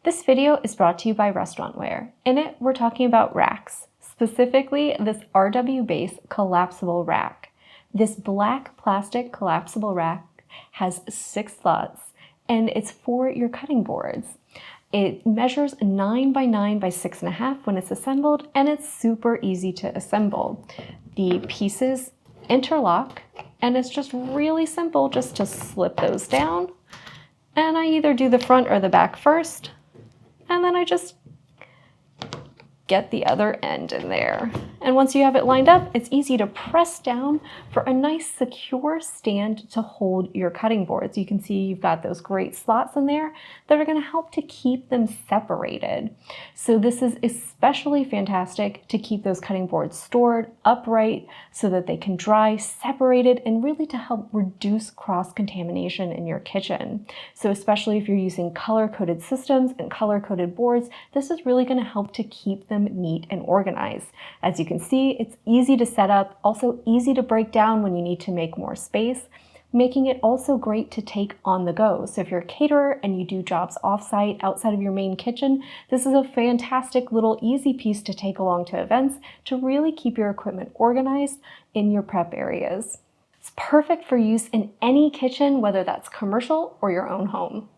This video is brought to you by Restaurantware. In it, we're talking about racks, specifically this RW base collapsible rack. This black plastic collapsible rack has 6 slots and it's for your cutting boards. It measures 9 by 9 by 6.5 when it's assembled, and it's super easy to assemble. The pieces interlock, and it's just really simple just to slip those down. And I either do the front or the back first, and then I just get the other end in there. And once you have it lined up, it's easy to press down for a nice secure stand to hold your cutting boards. You can see you've got those great slots in there that are going to help to keep them separated. So this is especially fantastic to keep those cutting boards stored upright so that they can dry separated, and really to help reduce cross-contamination in your kitchen. So especially if you're using color-coded systems and color-coded boards, this is really going to help to keep them neat and organized. As you can see, it's easy to set up, also easy to break down when you need to make more space, making it also great to take on the go. So if you're a caterer and you do jobs offsite outside of your main kitchen, this is a fantastic little easy piece to take along to events to really keep your equipment organized in your prep areas. It's perfect for use in any kitchen, whether that's commercial or your own home.